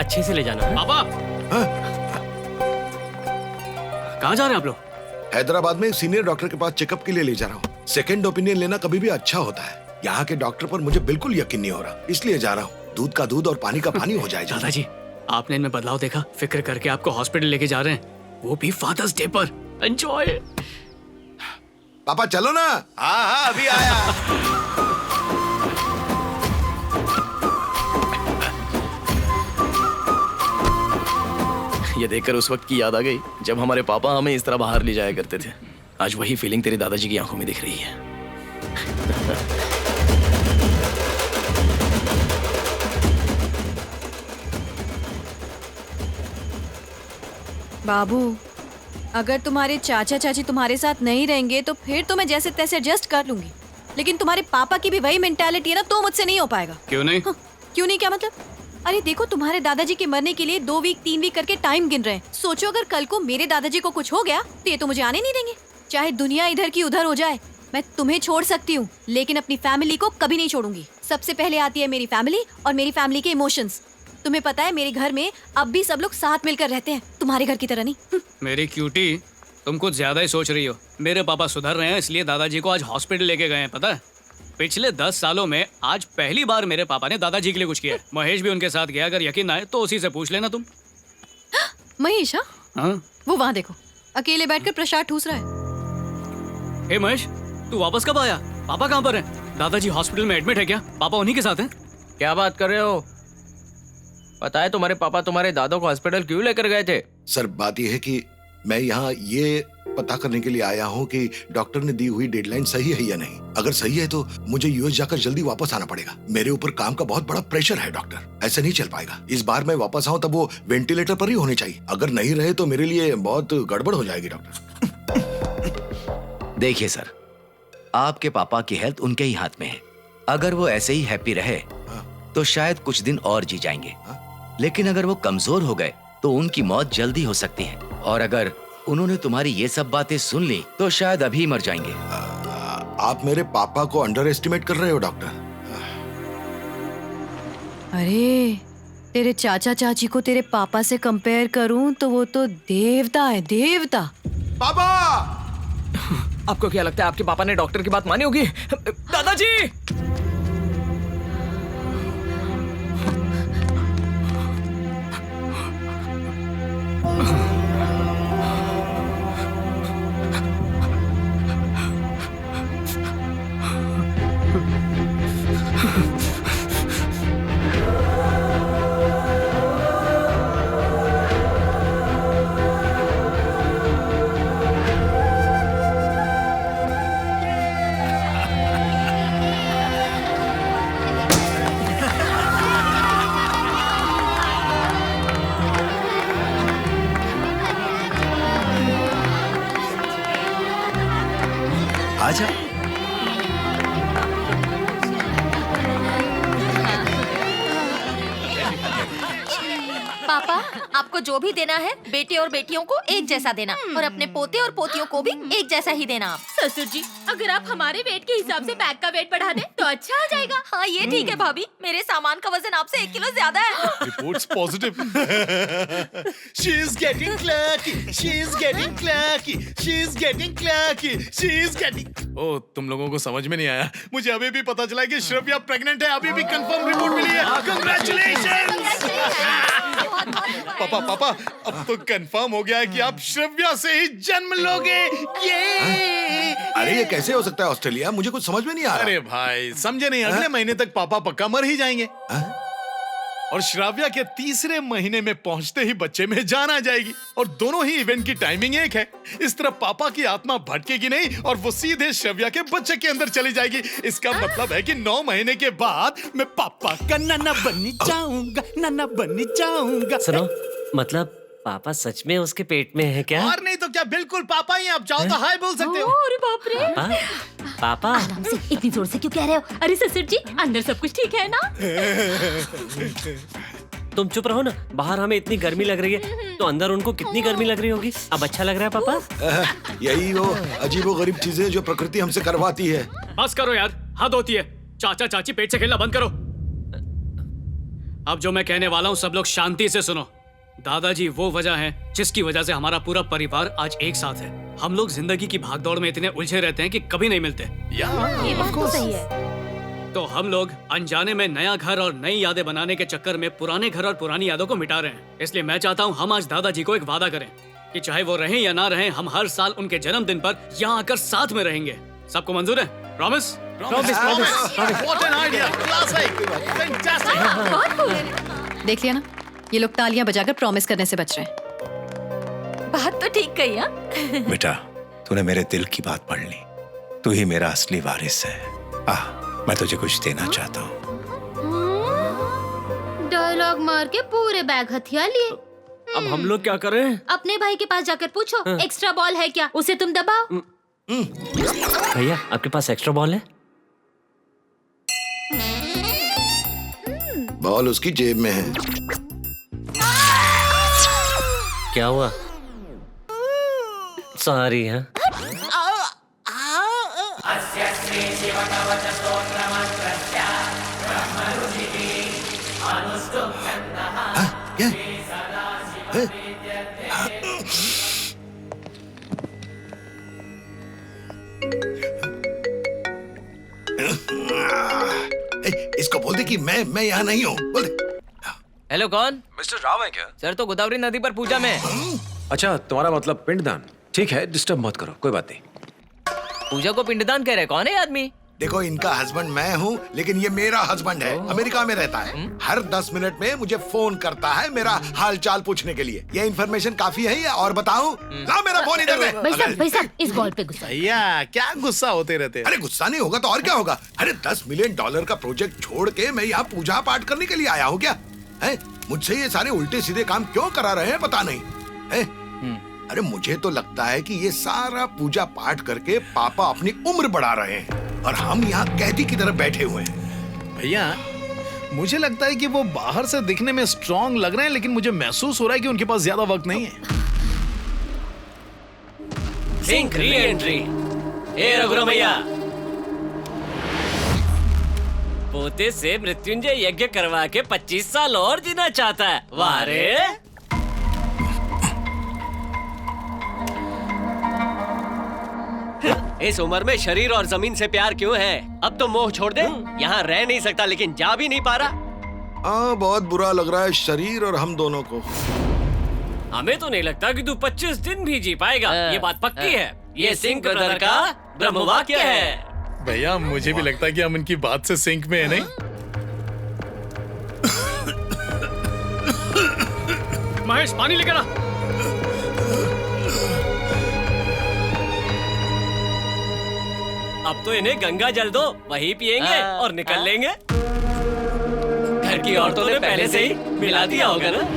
अच्छे से ले जाना। पापा हाँ? कहाँ जा रहे हैं आप लोग? हैदराबाद में एक सीनियर डॉक्टर के पास चेकअप के लिए ले जा रहा हूँ। सेकंड ओपिनियन लेना कभी भी अच्छा होता है। यहाँ के डॉक्टर पर मुझे बिल्कुल यकीन नहीं हो रहा, इसलिए जा रहा हूँ। दूध का दूध और पानी का पानी हो जाए। दादाजी, आपने इनमें बदलाव देखा? फिक्र करके आपको हॉस्पिटल लेके जा रहे हैं, वो भी फादर्स डे पर। एंजॉय। पापा चलो ना। हाँ हाँ अभी आया। ये देखकर उस वक्त की याद आ गई जब हमारे पापा हमें इस तरह बाहर ले जाया करते थे। आज वही फीलिंग तेरे दादाजी की आंखों में दिख रही है। बाबू, अगर तुम्हारे चाचा चाची तुम्हारे साथ नहीं रहेंगे तो फिर तो मैं जैसे तैसे एडजस्ट कर लूंगी, लेकिन तुम्हारे पापा की भी वही मेंटालिटी है ना, तो मुझसे नहीं हो पाएगा। क्यों नहीं? क्यों नहीं क्या मतलब? अरे देखो, तुम्हारे दादाजी के मरने के लिए 2 वीक 3 वीक करके टाइम गिन रहे हैं। सोचो अगर कल को मेरे दादाजी को कुछ हो गया तो ये तो मुझे आने नहीं देंगे। चाहे दुनिया इधर की उधर हो जाए, मैं तुम्हें छोड़ सकती हूँ लेकिन अपनी फैमिली को कभी नहीं छोड़ूंगी। सबसे पहले आती है मेरी फैमिली और मेरी फैमिली के इमोशंस। तुम्हें पता है मेरे घर में अब भी सब लोग साथ मिलकर रहते हैं, तुम्हारे घर की तरह नहीं। मेरी क्यूटी, तुम कुछ ज्यादा ही सोच रही हो। मेरे पापा सुधर रहे हैं इसलिए दादाजी को आज हॉस्पिटल लेके गए हैं। पता है, पिछले 10 सालों में आज पहली बार मेरे पापा ने दादाजी के लिए कुछ किया है। महेश भी उनके साथ गया, अगर यकीन ना आए तो उसी से पूछ लेना तुम। महेश? हाँ? वो वहाँ देखो, अकेले बैठकर प्रसाद ठूस रहा है। हे महेश, तू वापस कब आया? पापा कहाँ पर हैं? दादाजी हॉस्पिटल में एडमिट है क्या? पापा उन्हीं के साथ हैं? क्या बात कर रहे हो? पता है तुम्हारे पापा तुम्हारे दादा को हॉस्पिटल क्यों लेकर गए थे? सर बात यह है कि मैं यहाँ ये पता करने के लिए आया हूँ कि डॉक्टर ने दी हुई डेडलाइन सही है या नहीं। अगर सही है तो मुझे यूएस जाकर जल्दी वापस आना पड़ेगा। मेरे ऊपर काम का बहुत बड़ा प्रेशर है डॉक्टर, ऐसे नहीं चल पाएगा। इस बार मैं वापस आऊँ तब वो वेंटिलेटर पर ही होने चाहिए। अगर नहीं रहे तो मेरे लिए बहुत गड़बड़ हो जाएगी डॉक्टर। देखिए सर, आपके पापा की हेल्थ उनके ही हाथ में है। अगर वो ऐसे ही हैप्पी रहे तो शायद कुछ दिन और जी जाएंगे, लेकिन अगर वो कमजोर हो गए तो उनकी मौत जल्दी हो सकती है। और अगर उन्होंने तुम्हारी ये सब बातें सुन ली तो शायद अभी मर जाएंगे। आप मेरे पापा को अंडर एस्टिमेट कर रहे हो डॉक्टर। अरे तेरे चाचा चाची को तेरे पापा से कंपेयर करूं तो वो तो देवता है, देवता। पापा! आपको क्या लगता है आपके पापा ने डॉक्टर की बात मानी होगी? दादाजी! आजा। पापा, आपको जो भी देना है बेटे और बेटियों को एक जैसा देना और अपने पोते और पोतियों को भी एक जैसा ही देना। आप ससुर जी, अगर आप हमारे वेट के हिसाब से बैग का वेट बढ़ा दें तो अच्छा हो जाएगा। हाँ ये ठीक है भाभी, मेरे सामान का वजन आपसे 1 किलो ज्यादा है। Reports positive. She is getting clucky. She is getting clucky. She is getting clucky. She is getting. ओ, तुम लोगों को समझ में नहीं आया। मुझे अभी भी पता चला कि श्रव्या प्रेग्नेंट है। अभी भी कंफर्म रिपोर्ट मिली है। Congratulations! पापा, अब तो कंफर्म हो गया है कि आप श्रव्या से ही जन्म लोगे। ये! अरे ये कैसे हो सकता है ऑस्ट्रेलिया? मुझे कुछ समझ में नहीं आ रहा। अरे भाई समझे नहीं, अगले महीने तक पापा पक्का मर ही जाएंगे। और श्राव्या के 3रे महीने में पहुंचते ही बच्चे में जान आ जाएगी। और दोनों ही इवेंट की टाइमिंग एक है। इस तरह पापा की आत्मा भटकेगी नहीं और वो सीधे श्राव्या के बच्चे के अंदर चली जाएगी। इसका मतलब है कि 9 महीने के बाद मैं पापा का नाना बन जाऊंगा, नाना बन जाऊंगा। सुनो, मतलब पापा सच में उसके पेट में है क्या? और नहीं तो क्या, बिल्कुल पापा ही। आप चाहो तो हाय बोल सकते हो। अरे बाप रे! पापा, पापा आराम से, इतनी जोर से क्यों कह रहे हो? अरे ससुर जी, अंदर सब कुछ ठीक है ना? तुम चुप रहो ना। बाहर हमें इतनी गर्मी लग रही है तो अंदर उनको कितनी गर्मी लग रही होगी। अब अच्छा लग रहा है पापा? यही वो अजीबोगरीब चीजें जो प्रकृति हमसे करवाती है। बस करो यार, हद होती है। चाचा चाची पेट से खेलना बंद करो। अब जो मैं कहने वाला हूँ सब लोग शांति से सुनो। दादाजी वो वजह है जिसकी वजह से हमारा पूरा परिवार आज एक साथ है। हम लोग जिंदगी की भागदौड़ में इतने उलझे रहते हैं कि कभी नहीं मिलते। ये बात तो सही है। तो हम लोग अनजाने में नया घर और नई यादें बनाने के चक्कर में पुराने घर और पुरानी यादों को मिटा रहे हैं। इसलिए मैं चाहता हूँ हम आज दादाजी को एक वादा करें कि चाहे वो रहें या ना रहें, हम हर साल उनके जन्मदिन पर यहाँ आकर साथ में रहेंगे। सबको मंजूर है? Promise? What an idea! Classic! Fantastic! देख लिया ना, ये लोग तालियां बजाकर प्रॉमिस करने से बच रहे हैं। बात तो ठीक कही। हाँ बेटा, तूने मेरे दिल की बात पढ़ ली। तू ही मेरा असली वारिस है। मैं तुझे कुछ देना चाहता हूँ। डायलॉग मार के पूरे बैग हथियार लिए। अब हम लोग क्या करें? अपने भाई के पास जाकर पूछो, एक्स्ट्रा बॉल है क्या, उसे तुम दबाओ। भैया, आपके पास एक्स्ट्रा बॉल है? बॉल उसकी जेब में है। क्या हुआ? सॉरी। हाँ, क्या? इसको बोल दे कि मैं यहाँ नहीं हूँ। बोल दे। हेलो, कौन? मिस्टर राव है क्या? सर तो गोदावरी नदी पर पूजा में। अच्छा, तुम्हारा मतलब पिंडदान। ठीक है, डिस्टर्ब मत करो, कोई बात नहीं। पूजा को पिंडदान कह रहे, कौन है आदमी? देखो, इनका हस्बैंड मैं हूँ, लेकिन ये मेरा हस्बैंड है। अमेरिका में रहता है। हर 10 मिनट में मुझे फोन करता है मेरा हाल चाल पूछने के लिए। ये इन्फॉर्मेशन काफी है या और बताऊं? ला मेरा फोन इधर दे। भाई साहब, इस बॉल पे गुस्सा। भैया, क्या गुस्सा होते रहते हैं? अरे गुस्सा नहीं होगा तो और क्या होगा? अरे $10 मिलियन का प्रोजेक्ट छोड़ के मैं यहाँ पूजा पाठ करने के लिए आया हूँ क्या? है मुझसे ये सारे उल्टे सीधे काम क्यों करा रहे हैं पता नहीं है? अरे मुझे तो लगता है कि ये सारा पूजा पाठ करके पापा अपनी उम्र बढ़ा रहे हैं और हम यहाँ कैदी की तरह बैठे हुए हैं। भैया, मुझे लगता है कि वो बाहर से दिखने में स्ट्रांग लग रहे हैं, लेकिन मुझे महसूस हो रहा है कि उनके पास ज्यादा वक्त नहीं है। Sink re entry. ए रघुरमैया, पोते से मृत्युंजय यज्ञ करवा के 25 साल और जीना चाहता है। वाह रे! इस उम्र में शरीर और जमीन से प्यार क्यों है? अब तो मोह छोड़ दे। यहाँ रह नहीं सकता लेकिन जा भी नहीं पा रहा। बहुत बुरा लग रहा है शरीर और हम दोनों को। हमें तो नहीं लगता कि तू 25 दिन भी जी पाएगा। ये बात पक्की है। ये सिंह ब्रदर का ब्रह्मवाक्य है। भैया, मुझे भी लगता है कि हम इनकी बात से सिंक में है। नहीं, महेश, पानी लेकर आ। अब तो इन्हें गंगा जल दो, वही पिएंगे और निकल लेंगे। घर की औरतों ने पहले से ही मिला दिया होगा ना।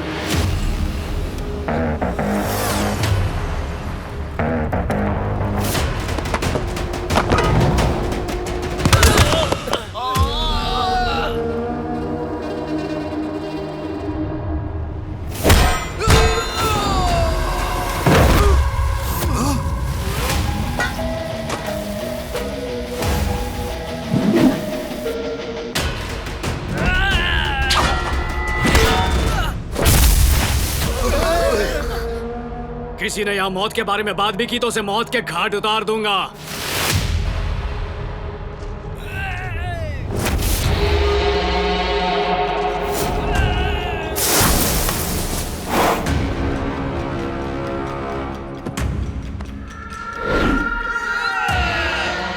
किसी ने यहाँ मौत के बारे में बात भी की तो उसे मौत के घाट उतार दूंगा।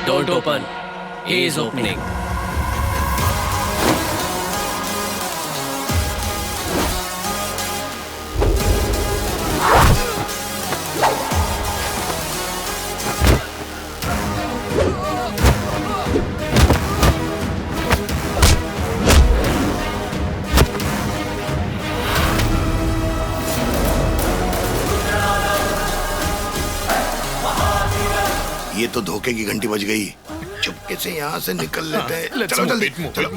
Don't open. He is opening. ये तो धोखे की घंटी बज गई। चुपके से यहाँ से निकल लेते हैं। चलो जल्दी, चलो।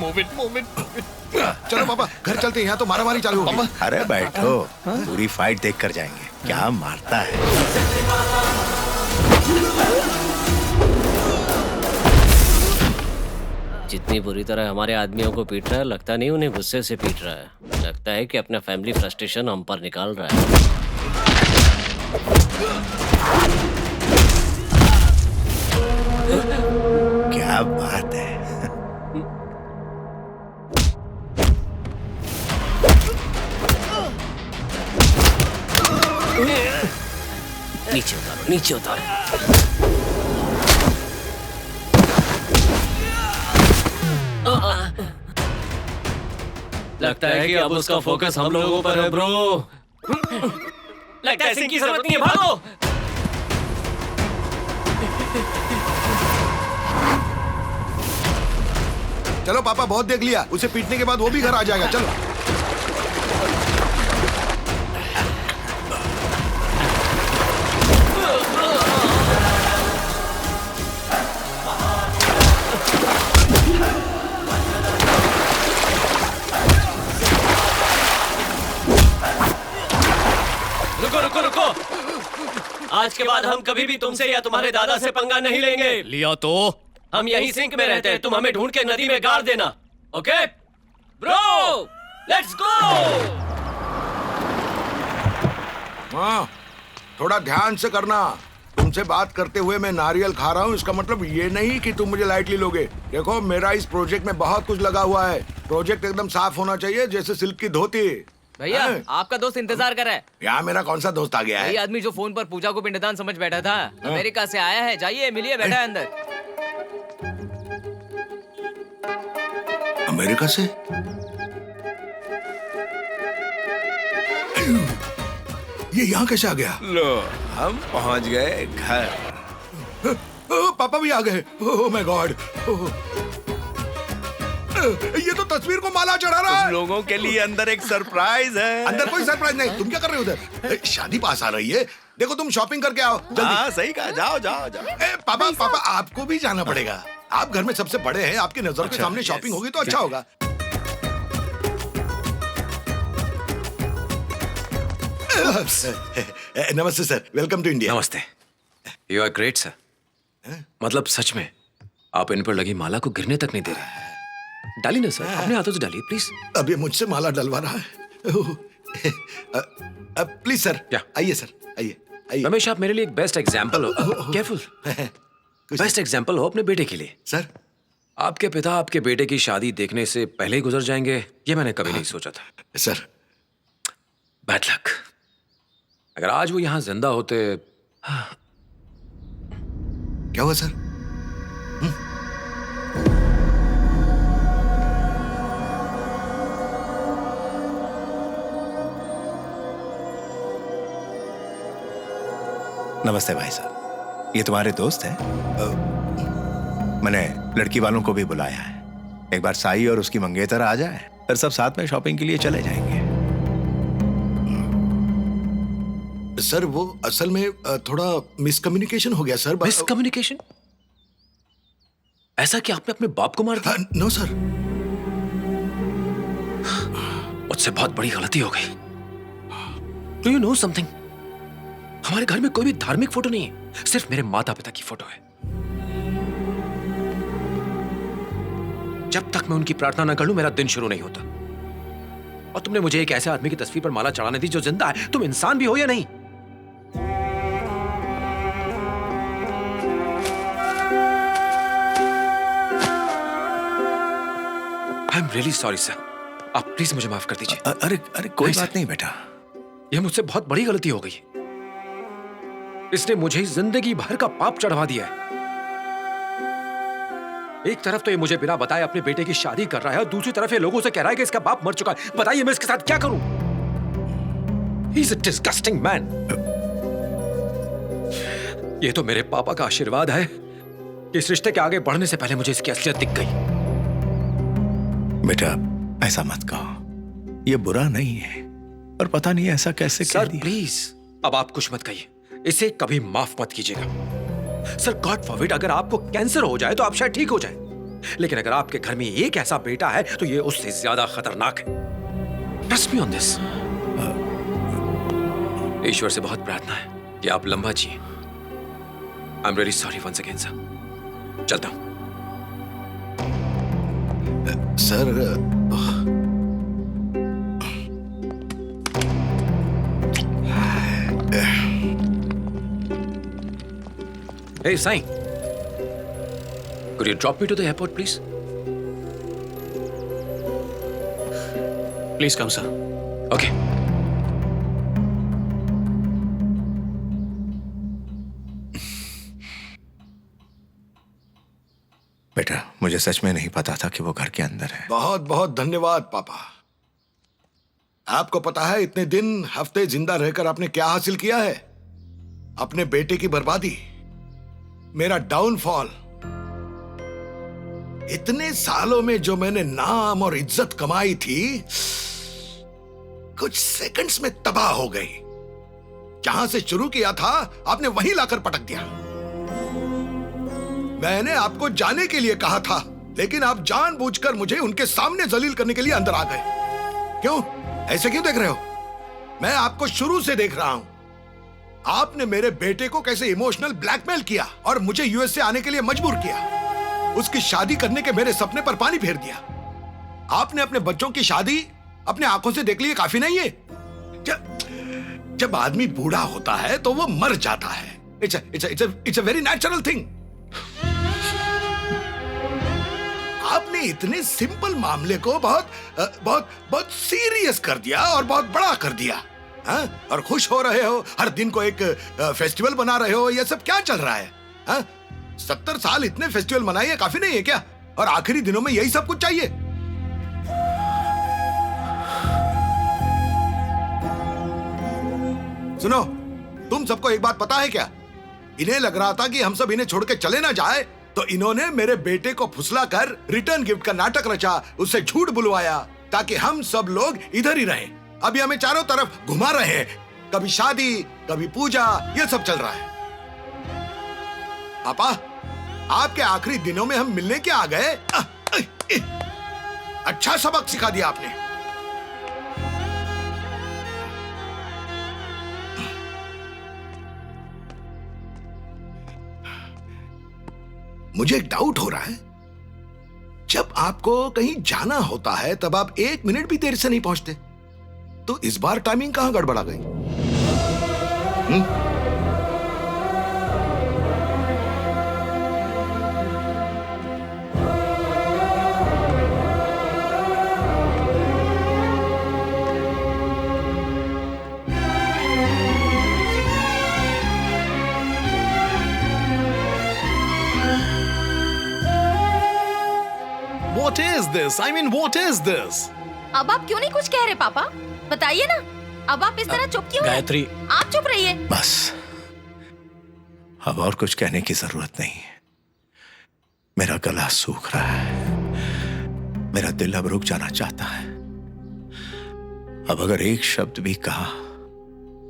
चलो पापा, घर चलते हैं। यहाँ तो मारामारी चालू होगी। अरे बैठो, पूरी फाइट देख कर जाएंगे। क्या मारता है। जितनी बुरी तरह हमारे आदमियों को पीट रहा है, लगता नहीं उन्हें गुस्से से पीट रहा है। लगता है कि अपना फैमिली फ्रस्ट्रेशन हम पर निकाल रहा है। क्या बात है। नीचे उतारो, नीचे उतारो। लगता है कि अब उसका फोकस हम लोगों पर है ब्रो। लगता है सिंह की जरूरत नहीं है, भागो। चलो पापा, बहुत देख लिया। उसे पीटने के बाद वो भी घर आ जाएगा। चलो। रुको रुको रुको, आज के बाद हम कभी भी तुमसे या तुम्हारे दादा से पंगा नहीं लेंगे। लिया तो हम यहीं सिंक में रहते हैं, तुम हमें ढूंढ के नदी में गाड़ देना। Okay bro, let's go. हाँ, थोड़ा ध्यान से करना। तुमसे बात करते हुए मैं नारियल खा रहा हूँ, इसका मतलब ये नहीं कि तुम मुझे लाइटली लोगे। देखो, मेरा इस प्रोजेक्ट में बहुत कुछ लगा हुआ है। प्रोजेक्ट एकदम साफ होना चाहिए, जैसे सिल्क की धोती। भैया, आपका दोस्त इंतजार कर रहा है। यहाँ मेरा कौन सा दोस्त आ गया है? वही आदमी जो फोन पर पूजा को पिंडदान समझ बैठा था, अमेरिका से आया है। जाइए मिलिए, बैठा है अंदर। अमेरिका से? ये यहाँ कैसे आ गया? लो, हम पहुंच गए घर। पापा भी आ गए। Oh my God. ये तो तस्वीर को माला चढ़ा रहा है। लोगों के लिए अंदर एक सरप्राइज है। अंदर कोई सरप्राइज नहीं। तुम क्या कर रहे हो उधर? शादी पास आ रही है। देखो, तुम शॉपिंग करके आओ जल्दी। हाँ, सही कहा। जाओ जाओ जाओ। पापा पापा, आपको भी जाना पड़ेगा। आप घर में सबसे बड़े हैं, आपकी नजर के सामने शॉपिंग होगी तो अच्छा होगा। नमस्ते सर, वेलकम टू इंडिया। नमस्ते। You are great sir. मतलब सच में आप इन पर लगी माला को गिरने तक नहीं दे रहे। डाली ना सर, अपने हाथों से डालिए प्लीज। अब ये मुझसे माला डलवा रहा है। प्लीज सर, आइए सर, आइए आइए। रमेश, आप मेरे लिए एक बेस्ट एग्जाम्पल हो। केयरफुल। बेस्ट एग्जाम्पल हो अपने बेटे के लिए। सर, आपके पिता आपके बेटे की शादी देखने से पहले ही गुजर जाएंगे, ये मैंने कभी नहीं सोचा था। Sir, bad luck. अगर आज वो यहाँ जिंदा होते। क्या हुआ सर? नमस्ते भाई साहब, ये तुम्हारे दोस्त हैं? मैंने लड़की वालों को भी बुलाया है। एक बार साई और उसकी मंगेतर आ जाए, फिर सब साथ में शॉपिंग के लिए चले जाएंगे। सर, वो असल में थोड़ा मिसकम्युनिकेशन हो गया सर। मिसकम्युनिकेशन? ऐसा कि आपने अपने बाप को मार दिया? No sir. मुझसे बहुत बड़ी गलती हो गई। Do you know something? हमारे घर में कोई भी धार्मिक फोटो नहीं है, सिर्फ मेरे माता पिता की फोटो है। जब तक मैं उनकी प्रार्थना न कर लूं, मेरा दिन शुरू नहीं होता। और तुमने मुझे एक ऐसे आदमी की तस्वीर पर माला चढ़ाने दी जो जिंदा है। तुम इंसान भी हो या नहीं? आई एम रियली सॉरी सर। आप प्लीज मुझे माफ कर दीजिए। अरे अरे, कोई बात नहीं बेटा। यह मुझसे बहुत बड़ी गलती हो गई। इसने मुझे जिंदगी भर का पाप चढ़वा दिया है। एक तरफ तो ये मुझे बिना बताए अपने बेटे की शादी कर रहा है, और दूसरी तरफ ये लोगों से कह रहा है कि इसका बाप मर चुका है। बताइए मैं इसके साथ क्या करूं? He is a disgusting man. ये तो मेरे पापा का आशीर्वाद है कि इस रिश्ते के आगे बढ़ने से पहले मुझे इसकी असलियत दिख गई। बेटा, ऐसा मत कहो। ये बुरा नहीं है, और पता नहीं ऐसा कैसे सर प्लीज, अब आप कुछ मत कहिए। इसे कभी माफ मत कीजिएगा। सर, गॉड फॉरबिड, अगर आपको कैंसर हो जाए तो आप शायद ठीक हो जाए, लेकिन अगर आपके घर में एक ऐसा बेटा है तो ये उससे ज्यादा खतरनाक है। Trust me on this. ईश्वर से बहुत प्रार्थना है कि आप लंबा जिए। I am really sorry once again sir. चलता हूं। Sir Hey, Sai. Could you drop me to the airport, please? Please come sir. Okay. बेटा, मुझे सच में नहीं पता था कि वो घर के अंदर है। बहुत बहुत धन्यवाद पापा। आपको पता है इतने दिन हफ्ते जिंदा रहकर आपने क्या हासिल किया है? अपने बेटे की बर्बादी, मेरा डाउनफॉल। इतने सालों में जो मैंने नाम और इज्जत कमाई थी, कुछ सेकंड्स में तबाह हो गई। जहां से शुरू किया था आपने वहीं लाकर पटक दिया। मैंने आपको जाने के लिए कहा था, लेकिन आप जानबूझकर मुझे उनके सामने जलील करने के लिए अंदर आ गए। क्यों? ऐसे क्यों देख रहे हो? मैं आपको शुरू से देख रहा हूं। आपने मेरे बेटे को कैसे इमोशनल ब्लैकमेल किया और मुझे यूएस से आने के लिए मजबूर किया। उसकी शादी करने के मेरे सपने पर पानी फेर दिया। आपने अपने बच्चों की शादी अपने आंखों से देख ली, काफी नहीं है? जब आदमी बूढ़ा होता है तो वो मर जाता है। It's a very natural thing. आपने इतने सिंपल मामले को बहुत सीरियस कर दिया और बहुत बड़ा कर दिया। हाँ? और खुश हो रहे हो, हर दिन को एक फेस्टिवल बना रहे हो। ये सब क्या चल रहा है? हाँ? 70 साल इतने फेस्टिवल मनाइए, काफी नहीं है क्या? और आखिरी दिनों में यही सब कुछ चाहिए? सुनो, तुम सबको एक बात पता है क्या? इन्हें लग रहा था कि हम सब इन्हें छोड़ के चले ना जाए, तो इन्होंने मेरे बेटे को फुसलाकर रिटर्न गिफ्ट का नाटक रचा, उससे झूठ बुलवाया ताकि हम सब लोग इधर ही रहें। अभी हमें चारों तरफ घुमा रहे हैं, कभी शादी, कभी पूजा, ये सब चल रहा है। पापा, आपके आखिरी दिनों में हम मिलने क्या आ गए? अच्छा सबक सिखा दिया आपने। मुझे एक डाउट हो रहा है, जब आपको कहीं जाना होता है तब आप 1 मिनट भी देर से नहीं पहुंचते, तो इस बार टाइमिंग कहां गड़बड़ा गई? What is this? I mean, what is this? अब आप क्यों नहीं कुछ कह रहे पापा? बताइए ना। अब आप इस तरह चुप क्यों हैं? गायत्री, आप चुप रहिए। बस, अब और कुछ कहने की जरूरत नहीं है। मेरा गला सूख रहा है, मेरा दिल अब रुक जाना चाहता है। अब अगर एक शब्द भी कहा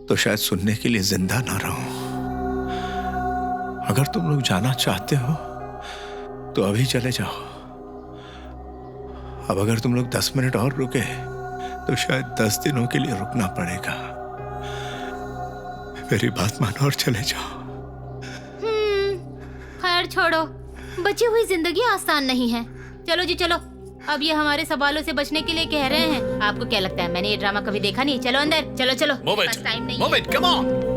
तो शायद सुनने के लिए जिंदा ना रहूं। अगर तुम लोग जाना चाहते हो तो अभी चले जाओ। अब अगर तुम लोग 10 मिनट और रुके तो शायद 10 दिनों के लिए रुकना पड़ेगा। मेरी बात मानो और चले जाओ। खैर छोड़ो, बची हुई जिंदगी आसान नहीं है। चलो जी चलो, अब ये हमारे सवालों से बचने के लिए कह रहे हैं। आपको क्या लगता है मैंने ये ड्रामा कभी देखा नहीं? चलो अंदर, चलो चलो। Move it. बस टाइम नहीं Move है। it. Come on.